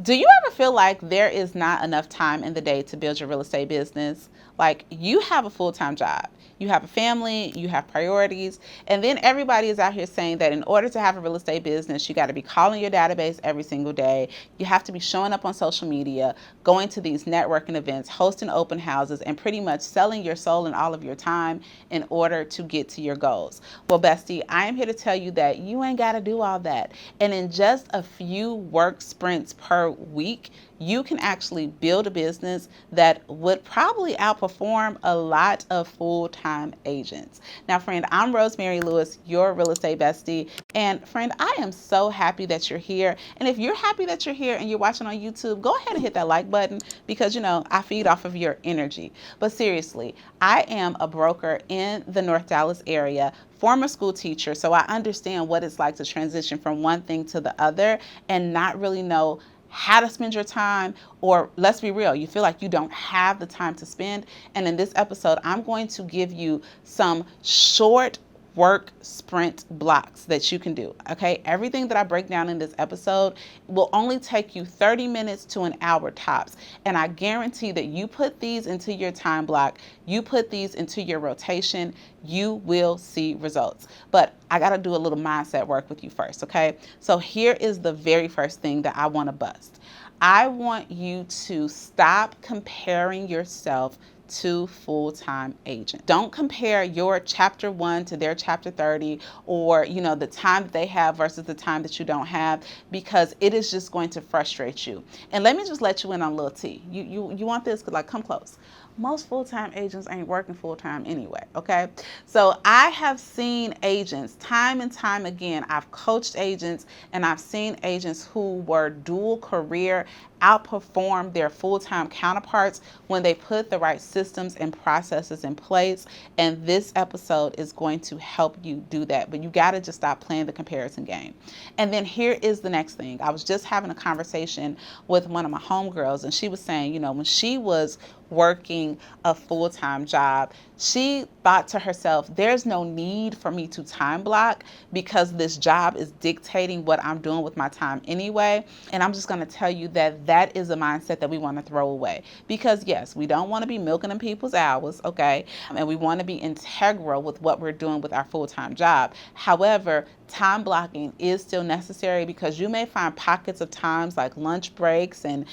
Do you ever feel like there is not enough time in the day to build your real estate business? Like, you have a full-time job, you have a family, you have priorities, and then everybody is out here saying that in order to have a real estate business, you got to be calling your database every single day. You have to be showing up on social media, going to these networking events, hosting open houses, and pretty much selling your soul and all of your time in order to get to your goals. Well, bestie, I am here to tell you that you ain't got to do all that. And in just a few work sprints per week, you can actually build a business that would probably outperform a lot of full-time agents. Now, friend, I'm Rosemary Lewis, your real estate bestie. And friend, I am so happy that you're here. And if you're happy that you're here and you're watching on YouTube, go ahead and hit that like button because, you know, I feed off of your energy. But seriously, I am a broker in the North Dallas area, former school teacher, so I understand what it's like to transition from one thing to the other and not really know how to spend your time, or let's be real, you feel like you don't have the time to spend. And in this episode, I'm going to give you some short work sprint blocks that you can do. Okay, everything that I break down in this episode will only take you 30 minutes to an hour tops. And I guarantee that you put these into your time block, you put these into your rotation, you will see results. But I got to do a little mindset work with you first. Okay, so here is the very first thing that I want to bust. I want you to stop comparing yourself to full-time agent. Don't compare your chapter 1 to their chapter 30, or the time that they have versus the time that you don't have, because it is just going to frustrate you. And let me just let you in on a little tea. You want this? Like, come close. Most full-time agents ain't working full-time anyway, okay? So I have seen agents time and time again. I've coached agents and I've seen agents who were dual career outperform their full-time counterparts when they put the right systems and processes in place. And this episode is going to help you do that. But you got to just stop playing the comparison game. And then here is the next thing. I was just having a conversation with one of my homegirls, and she was saying, when she was working a full-time job, she thought to herself, there's no need for me to time block because this job is dictating what I'm doing with my time anyway. And I'm just going to tell you that that is a mindset that we want to throw away, because yes, we don't want to be milking in people's hours, okay? And we want to be integral with what we're doing with our full-time job. However, time blocking is still necessary, because you may find pockets of times like lunch breaks and,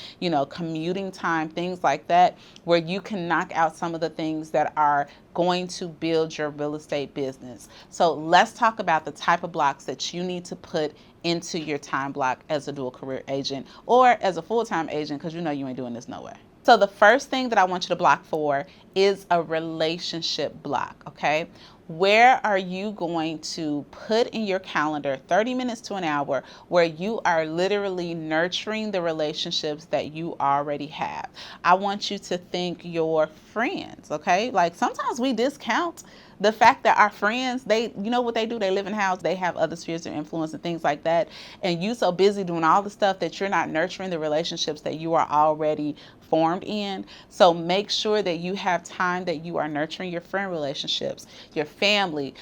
commuting time, things like that, where you can knock out some of the things that are going to build your real estate business. So let's talk about the type of blocks that you need to put into your time block as a dual career agent or as a full-time agent, because you ain't doing this no way. So the first thing that I want you to block for is a relationship block, okay? Where are you going to put in your calendar 30 minutes to an hour where you are literally nurturing the relationships that you already have? I want you to think your friends, okay? Like, sometimes we discount the fact that our friends, what they do? They live in house, they have other spheres of influence and things like that. And you so busy doing all the stuff that you're not nurturing the relationships that you are already formed in. So make sure that you have time that you are nurturing your friend relationships, your family,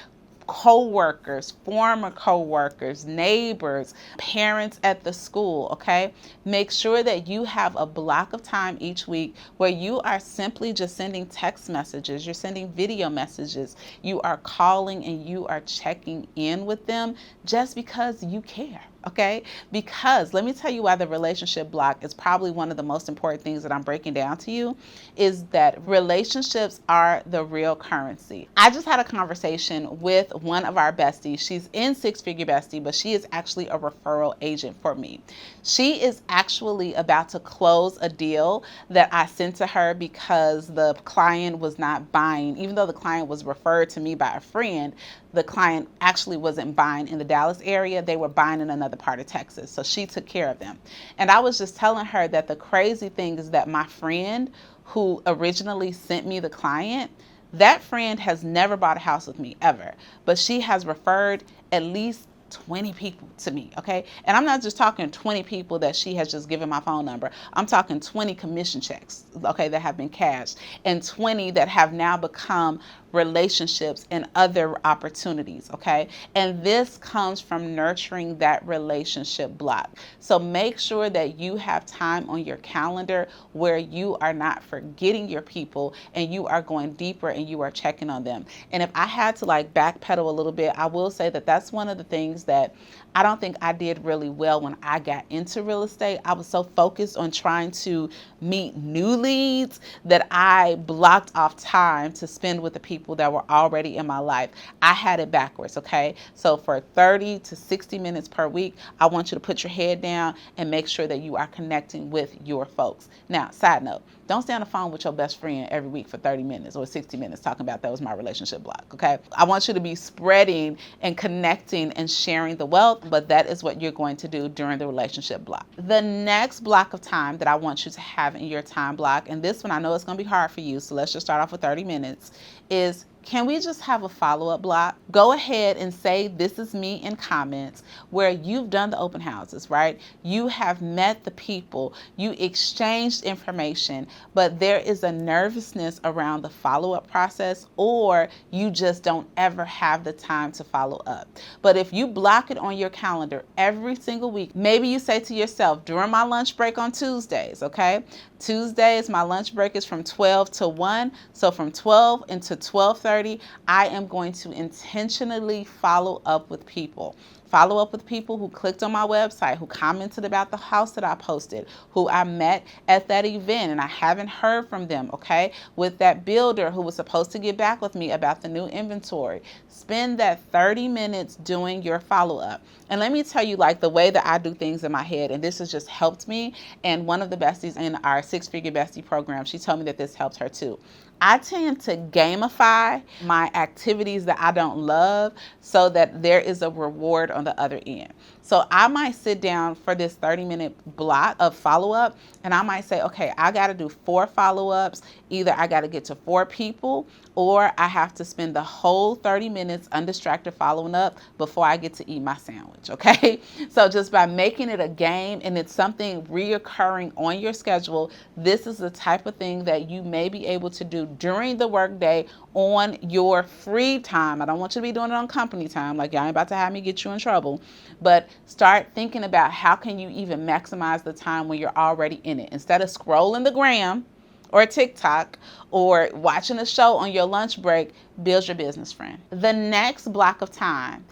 co-workers, former co-workers, neighbors, parents at the school, okay? Make sure that you have a block of time each week where you are simply just sending text messages, you're sending video messages, you are calling and you are checking in with them just because you care. Okay, because let me tell you why the relationship block is probably one of the most important things that I'm breaking down to you, is that relationships are the real currency. I just had a conversation with one of our besties. She's in Six Figure Bestie, but she is actually a referral agent for me. She is actually about to close a deal that I sent to her because the client was not buying. Even though the client was referred to me by a friend, the client actually wasn't buying in the Dallas area. They were buying in another part of Texas. So she took care of them. And I was just telling her that the crazy thing is that my friend who originally sent me the client, that friend has never bought a house with me ever, but she has referred at least 20 people to me, okay? And I'm not just talking 20 people that she has just given my phone number. I'm talking 20 commission checks, okay, that have been cashed, and 20 that have now become relationships and other opportunities, okay? And this comes from nurturing that relationship block. So make sure that you have time on your calendar where you are not forgetting your people and you are going deeper and you are checking on them. And if I had to like backpedal a little bit, I will say that that's one of the things that I don't think I did really well when I got into real estate. I was so focused on trying to meet new leads that I blocked off time to spend with the people that were already in my life. I had it backwards, okay? So for 30 to 60 minutes per week, I want you to put your head down and make sure that you are connecting with your folks. Now, side note, don't stay on the phone with your best friend every week for 30 minutes or 60 minutes talking about that was my relationship block, okay? I want you to be spreading and connecting and sharing the wealth, but that is what you're going to do during the relationship block. The next block of time that I want you to have in your time block, and this one I know it's going to be hard for you, so let's just start off with 30 minutes, is can we just have a follow-up block? Go ahead and say this is me in comments where you've done the open houses, right? You have met the people, you exchanged information, but there is a nervousness around the follow-up process, or you just don't ever have the time to follow up. But if you block it on your calendar every single week, maybe you say to yourself, during my lunch break on Tuesdays, okay? Tuesdays, my lunch break is from 12 to 1. So from 12 into 12:30, I am going to intentionally follow up with people. Follow up with people who clicked on my website, who commented about the house that I posted, who I met at that event and I haven't heard from them, okay? With that builder who was supposed to get back with me about the new inventory. Spend that 30 minutes doing your follow-up. And let me tell you, like, the way that I do things in my head, and this has just helped me, and one of the besties in our six-figure bestie program, she told me that this helped her too. I tend to gamify my activities that I don't love so that there is a reward on the other end. So I might sit down for this 30-minute block of follow-up and I might say, okay, I got to do 4 follow-ups. Either I got to get to 4 people or I have to spend the whole 30 minutes undistracted following up before I get to eat my sandwich, okay? So just by making it a game and it's something reoccurring on your schedule, this is the type of thing that you may be able to do during the workday on your free time. I don't want you to be doing it on company time, like y'all ain't about to have me get you in trouble, but start thinking about how can you even maximize the time when you're already in it. Instead of scrolling the gram or TikTok or watching a show on your lunch break, build your business friend. The next block of time,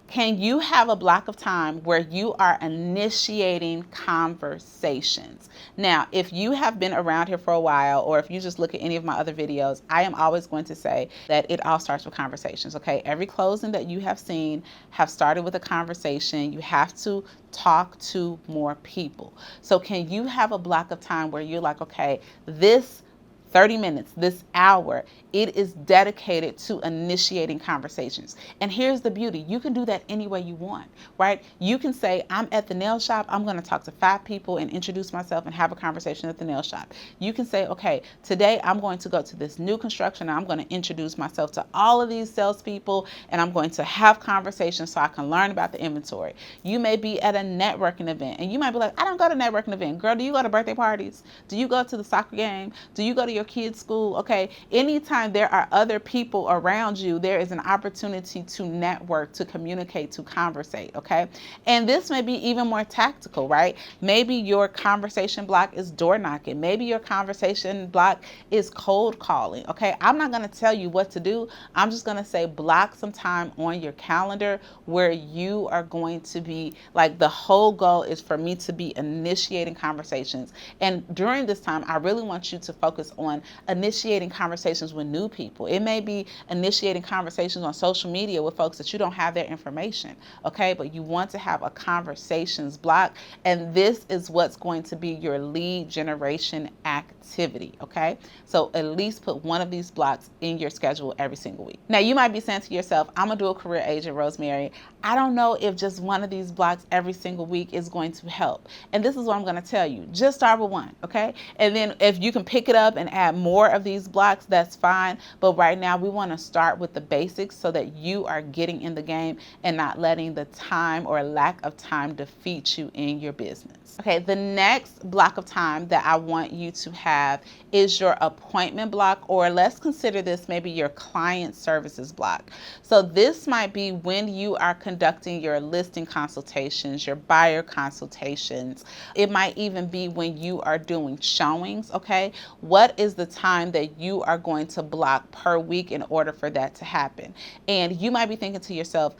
can you have a block of time where you are initiating conversations? Now, if you have been around here for a while, or if you just look at any of my other videos, I am always going to say that it all starts with conversations, okay? Every closing that you have seen have started with a conversation. You have to talk to more people. So can you have a block of time where you're like, okay, this 30 minutes, this hour, it is dedicated to initiating conversations. And here's the beauty. You can do that any way you want, right? You can say, I'm at the nail shop. I'm going to talk to 5 people and introduce myself and have a conversation at the nail shop. You can say, okay, today I'm going to go to this new construction and I'm going to introduce myself to all of these salespeople and I'm going to have conversations so I can learn about the inventory. You may be at a networking event and you might be like, I don't go to networking event. Girl, do you go to birthday parties? Do you go to the soccer game? Do you go to your kids' school? Okay, anytime there are other people around you, there is an opportunity to network, to communicate, to conversate, okay? And this may be even more tactical, right? Maybe your conversation block is door knocking. Maybe your conversation block is cold calling, okay? I'm not gonna tell you what to do. I'm just gonna say block some time on your calendar where you are going to be, like, the whole goal is for me to be initiating conversations. And during this time, I really want you to focus on initiating conversations with new people. It may be initiating conversations on social media with folks that you don't have their information, okay? But you want to have a conversations block, and this is what's going to be your lead generation activity, okay? So at least put one of these blocks in your schedule every single week. Now, you might be saying to yourself, I'm a dual career agent, Rosemary. I don't know if just one of these blocks every single week is going to help. And this is what I'm going to tell you. Just start with one, okay? And then if you can pick it up and add more of these blocks, that's fine. But right now, we want to start with the basics so that you are getting in the game and not letting the time or lack of time defeat you in your business. Okay, the next block of time that I want you to have have is your appointment block, or let's consider this maybe your client services block. So this might be when you are conducting your listing consultations, your buyer consultations. It might even be when you are doing showings, okay? What is the time that you are going to block per week in order for that to happen? And you might be thinking to yourself,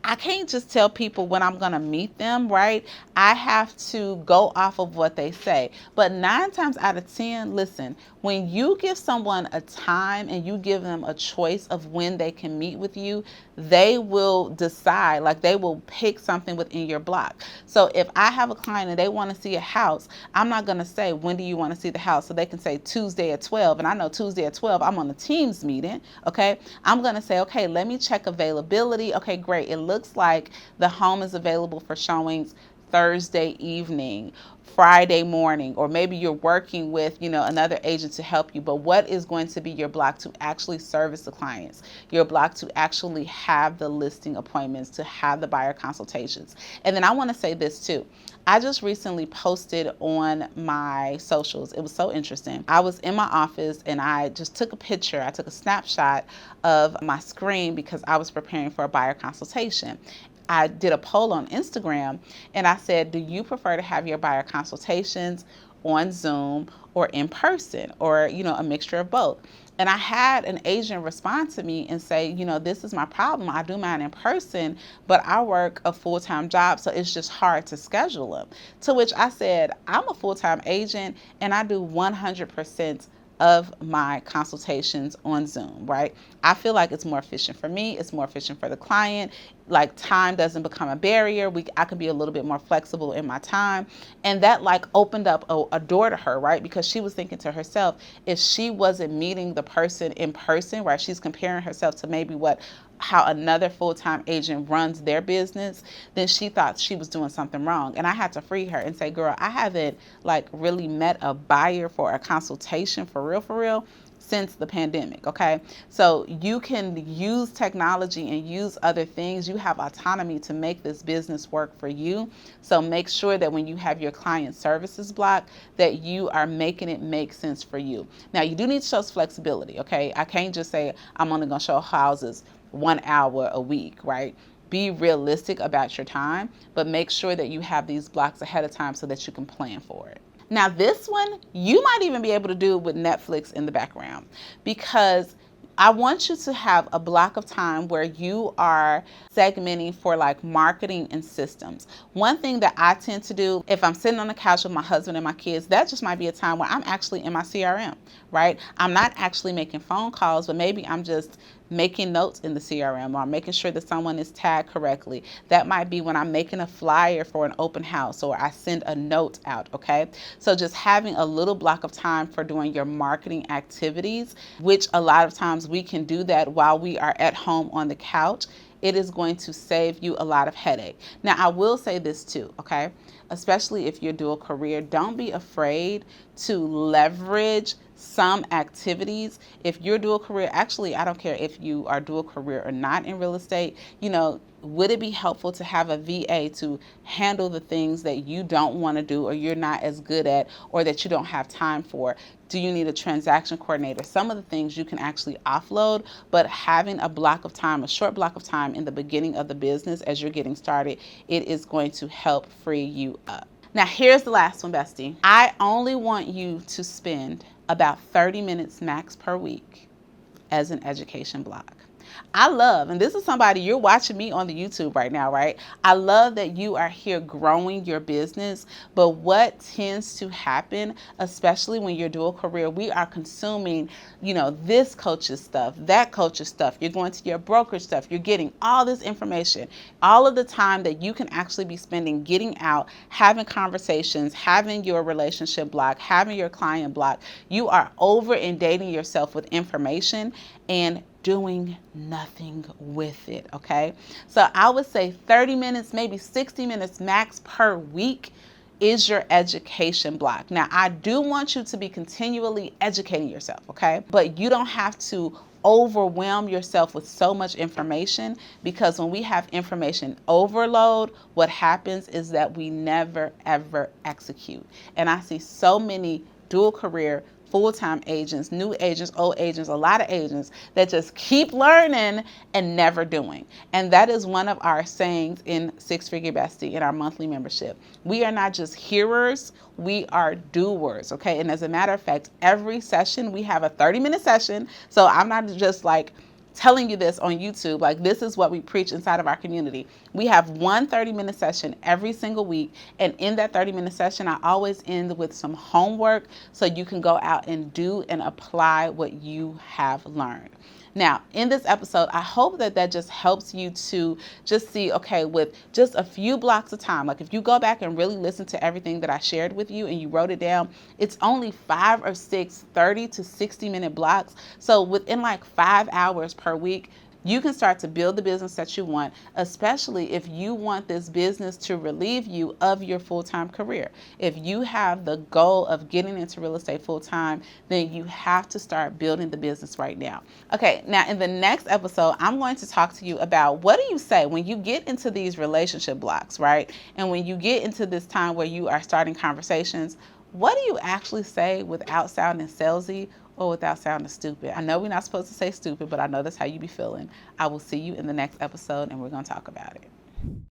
I can't just tell people when I'm going to meet them, right? I have to go off of what they say. But 9 times out of 10, listen, when you give someone a time and you give them a choice of when they can meet with you, they will decide, like they will pick something within your block. So if I have a client and they want to see a house, I'm not going to say, when do you want to see the house? So they can say Tuesday at 12. And I know Tuesday at 12, I'm on a Teams meeting. Okay. I'm going to say, okay, let me check availability. Okay, great. It looks like the home is available for showings Thursday evening, Friday morning, or maybe you're working with, another agent to help you. But what is going to be your block to actually service the clients? Your block to actually have the listing appointments, to have the buyer consultations. And then I want to say this too. I just recently posted on my socials. It was so interesting. I was in my office and I just took a picture. I took a snapshot of my screen because I was preparing for a buyer consultation. I did a poll on Instagram and I said, do you prefer to have your buyer consultations on Zoom or in person, or, a mixture of both? And I had an agent respond to me and say, this is my problem. I do mine in person, but I work a full-time job, so it's just hard to schedule them. To which I said, I'm a full-time agent and I do 100% of my consultations on Zoom, right? I feel like it's more efficient for me. It's more efficient for the client. Like, time doesn't become a barrier. I can be a little bit more flexible in my time. And that opened up a door to her, right? Because she was thinking to herself, if she wasn't meeting the person in person, right? She's comparing herself to maybe how another full-time agent runs their business, then she thought she was doing something wrong. And I had to free her and say, girl, I haven't really met a buyer for a consultation for real since the pandemic, okay? So you can use technology and use other things. You have autonomy to make this business work for you. So make sure that when you have your client services block, that you are making it make sense for you. Now, you do need to show flexibility, okay? I can't just say I'm only gonna show houses 1 hour a week, right? Be realistic about your time, but make sure that you have these blocks ahead of time so that you can plan for it. Now, this one, you might even be able to do with Netflix in the background, because I want you to have a block of time where you are segmenting for marketing and systems. One thing that I tend to do, if I'm sitting on the couch with my husband and my kids, that just might be a time where I'm actually in my CRM, right? I'm not actually making phone calls, but maybe I'm just making notes in the CRM, or making sure that someone is tagged correctly. That might be when I'm making a flyer for an open house, or I send a note out, okay? So just having a little block of time for doing your marketing activities, which a lot of times we can do that while we are at home on the couch. It is going to save you a lot of headache. Now, I will say this too, okay? Especially if you're dual career, don't be afraid to leverage some activities. If you're dual career, actually, I don't care if you are dual career or not in real estate, would it be helpful to have a VA to handle the things that you don't want to do, or you're not as good at, or that you don't have time for? Do you need a transaction coordinator? Some of the things you can actually offload, but having a block of time, a short block of time in the beginning of the business as you're getting started, it is going to help free you up. Now, here's the last one, bestie. I only want you to spend about 30 minutes max per week as an education block. I love, and this is somebody, you're watching me on the YouTube right now, right? I love that you are here growing your business, but what tends to happen, especially when you're dual career, we are consuming, this coach's stuff, that coach's stuff. You're going to your brokerage stuff. You're getting all this information, all of the time that you can actually be spending getting out, having conversations, having your relationship block, having your client block. You are over inundating yourself with information and doing nothing with it, okay? So I would say 30 minutes, maybe 60 minutes max per week is your education block. Now, I do want you to be continually educating yourself, okay? But you don't have to overwhelm yourself with so much information, because when we have information overload, what happens is that we never, ever execute. And I see so many dual career, full-time agents, new agents, old agents, a lot of agents that just keep learning and never doing. And that is one of our sayings in Six Figure Bestie in our monthly membership. We are not just hearers, we are doers, okay? And as a matter of fact, every session, we have a 30-minute session. So I'm not just like telling you this on YouTube. Like, this is what we preach inside of our community. We have one 30-minute session every single week. And in that 30-minute session, I always end with some homework so you can go out and do and apply what you have learned. Now, in this episode, I hope that that just helps you to just see, okay, with just a few blocks of time, like if you go back and really listen to everything that I shared with you and you wrote it down, it's only 5 or 6 30 to 60-minute blocks. So within like 5 hours per week, you can start to build the business that you want, especially if you want this business to relieve you of your full-time career. If you have the goal of getting into real estate full-time, then you have to start building the business right now. Okay, now in the next episode, I'm going to talk to you about what do you say when you get into these relationship blocks, right? And when you get into this time where you are starting conversations, what do you actually say without sounding salesy or without sounding stupid? I know we're not supposed to say stupid, but I know that's how you be feeling. I will see you in the next episode, and we're going to talk about it.